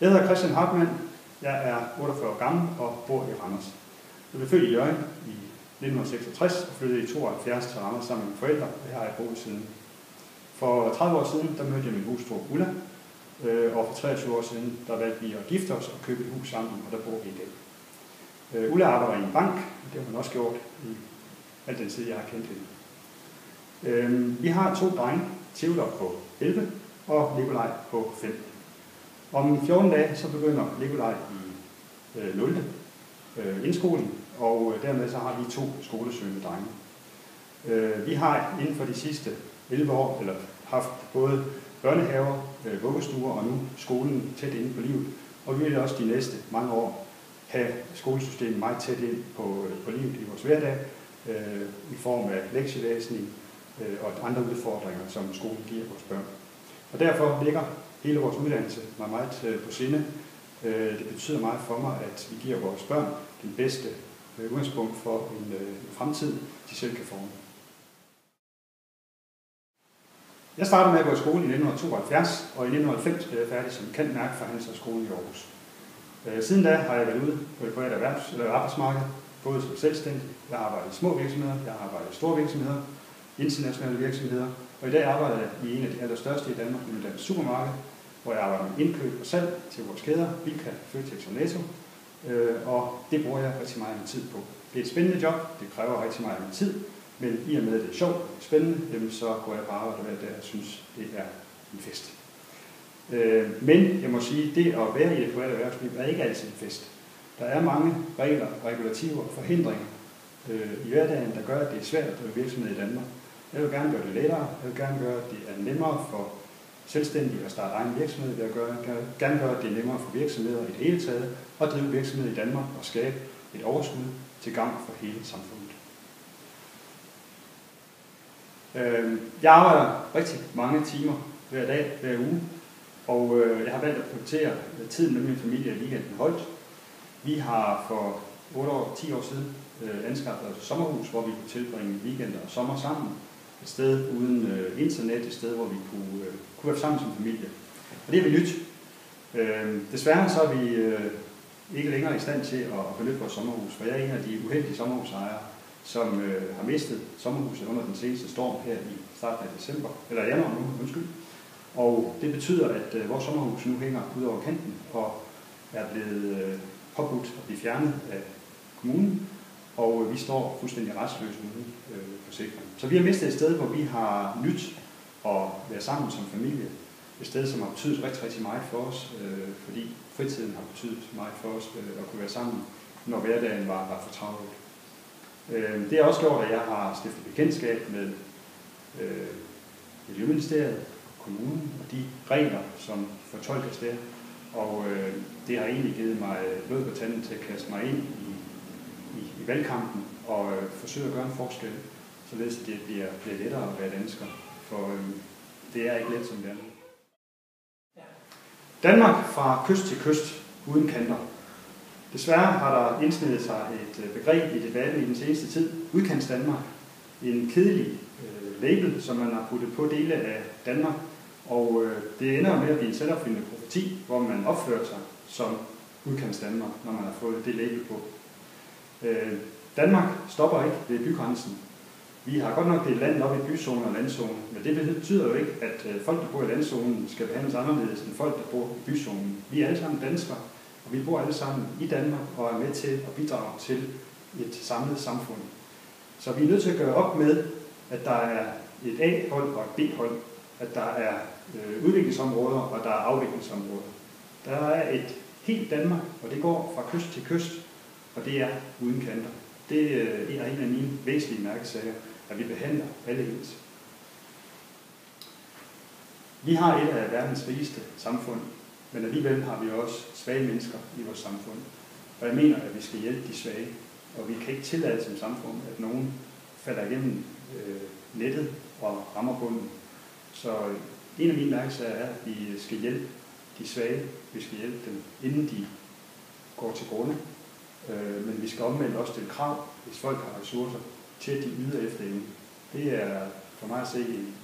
Jeg hedder Christian Hartmann. Jeg er 48 år gammel og bor i Randers. Jeg blev født i Hjørring i 1966 og flyttede i 72 til Randers sammen med mine forældre. Det har jeg boet siden. For 30 år siden der mødte jeg min hustru Ulla, og for 23 år siden der valgte vi at gifte os og købe et hus sammen, og der bor vi i dag. Ulla arbejder i en bank, og det har hun også gjort i al den tid, jeg har kendt hende. Vi har 2 drenge, Theodor på 11 og Nikolaj på 5. Om 14 dage så begynder Nikolaj i 0. indskoling, og dermed så har vi 2 skolesøgende drenge. Vi har inden for de sidste 11 år haft både børnehaver, vuggestuer og nu skolen tæt inde på livet, og vi vil også de næste mange år have skolesystemet meget tæt ind på livet i vores hverdag, i form af lektielæsning og andre udfordringer, som skolen giver vores børn. Og derfor ligger hele vores uddannelse mig meget på sinde. Det betyder meget for mig, at vi giver vores børn den bedste udgangspunkt for en fremtid, de selv kan forme. Jeg startede med at gå i skole i 1972, og i 1990 blev jeg færdig som cand.merc fra Handelshøjskolen i Aarhus. Siden da har jeg været ude på det private arbejdsmarked, både som selvstændig. Jeg har arbejdet i små virksomheder, jeg har arbejdet i store virksomheder, internationale virksomheder, og i dag arbejder jeg i en af de allerstørste i Danmark, nemlig Dansk Supermarked, hvor jeg arbejder med indkøb og salg til vores kæder, Bilka, Føtex og Netto, og det bruger jeg rigtig meget af min tid på. Det er et spændende job, det kræver rigtig meget af min tid, men i og med, at det er sjovt og spændende, så går jeg på arbejde hver dag og synes, det er en fest. Men jeg må sige, det at være i det private erhvervsliv er ikke altid en fest. Der er mange regler, regulativer og forhindringer i hverdagen, der gør, at det er svært at drive virksomhed i Danmark. Jeg vil gerne gøre det lettere, jeg vil gerne gøre, at det er nemmere for selvstændige at starte egen virksomhed. Jeg vil gerne gøre, at det er nemmere for virksomheder i det hele taget at drive virksomhed i Danmark og skabe et overskud til gavn for hele samfundet. Jeg arbejder rigtig mange timer hver dag, hver uge, og jeg har valgt at prioritere tiden med min familie i weekenden højt. Vi har for 10 år siden anskaffet os et sommerhus, hvor vi kunne tilbringe weekender og sommer sammen. Et sted uden internet, et sted, hvor vi kunne være sammen som familie. Og det er vi nyt. Desværre så er vi ikke længere i stand til at benytte vores sommerhus, for jeg er en af de uheldige sommerhusejere, som har mistet sommerhuset under den seneste storm her i starten af januar nu, undskyld. Og det betyder, at vores sommerhus nu hænger ud over kanten og er blevet påbudt at blive fjernet af kommunen, og vi står fuldstændig retsløse uden forsikring. Så vi har mistet et sted, hvor vi har nyt at være sammen som familie. Et sted, som har betydet rigtig, rigtig meget for os, fordi fritiden har betydet meget for os at kunne være sammen, når hverdagen var for travlt. Det har også gjort, at jeg har stiftet bekendtskab med Miljøministeriet, kommunen og de regler, som fortolkes der. Og det har egentlig givet mig blod på tanden til at kaste mig ind i valgkampen og forsøge at gøre en forskel, således at det bliver lettere at være dansker. For det er ikke let som det er. Danmark fra kyst til kyst uden kanter. Desværre har der indsnedet sig et begreb i debatten i den seneste tid, Udkants Danmark. En kedelig label, som man har puttet på dele af Danmark, og det ender med at blive en selvopfyldende profeti, hvor man opfører sig som Udkants Danmark, når man har fået det label på. Danmark stopper ikke ved bygrænsen. Vi har godt nok delt landet op i byzone og landzone, men det betyder jo ikke, at folk, der bor i landzonen, skal behandles anderledes end folk, der bor i byzonen. Vi er alle sammen danskere, og vi bor alle sammen i Danmark og er med til at bidrage til et samlet samfund. Så vi er nødt til at gøre op med, at der er et A-hold og et B-hold, at der er udviklingsområder og der er afviklingsområder. Der er et helt Danmark, og det går fra kyst til kyst, og det er uden kanter. Det er en af mine væsentlige mærkesager, at vi behandler alle ens. Vi har et af verdens rigeste samfund, men alligevel har vi også svage mennesker i vores samfund. Og jeg mener, at vi skal hjælpe de svage, og vi kan ikke tillade som samfund, at nogen falder igennem nettet og rammer bunden. Så en af mine mærkesager er, at vi skal hjælpe de svage, vi skal hjælpe dem, inden de går til grunde. Men vi skal omvendt også stille krav, hvis folk har ressourcer, til at de yder efter evne. Det er for mig at se en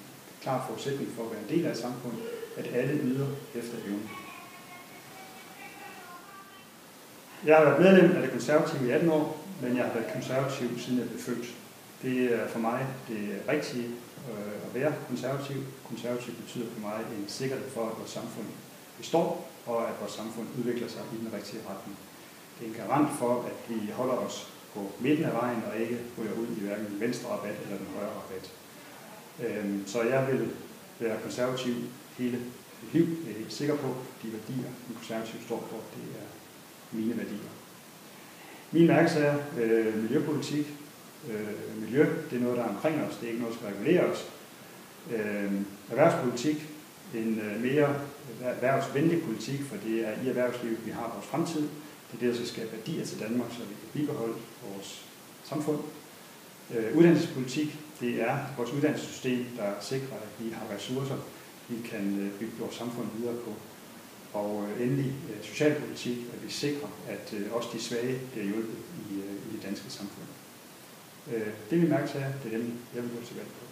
klar forudsætning for at være en del af et samfund, at alle yder efter evne. Jeg har været medlem af det konservative i 18 år, men jeg har været konservativ siden jeg blev født. Det er for mig det rigtige at være konservativ. Konservativ betyder for mig en sikkerhed for, at vores samfund består, og at vores samfund udvikler sig i den rigtige retning. Det er en garant for, at vi holder os på midten af vejen og ikke ryger ud i hverken den venstre rabat eller den højre rabat. Så jeg vil være konservativ hele mit liv. Jeg er helt sikker på, at de værdier, den konservative står for, det er mine værdier. Min mærkesager, miljøpolitik. Miljø, det er noget, der er omkring os. Det er ikke noget, der skal regulere os. Erhvervspolitik, en mere erhvervsvenlig politik, for det er i erhvervslivet, vi har vores fremtid. Det er det, der skal skabe værdier til Danmark, så vi kan bibeholde vores samfund. Uddannelsespolitik, det er vores uddannelsessystem, der sikrer, at vi har ressourcer, vi kan bygge vores samfund videre på. Og endelig socialpolitik, at vi sikrer, at også de svage bliver hjulpet i det danske samfund. Det er min mærkesager, det er dem, jeg vil gå til valg på.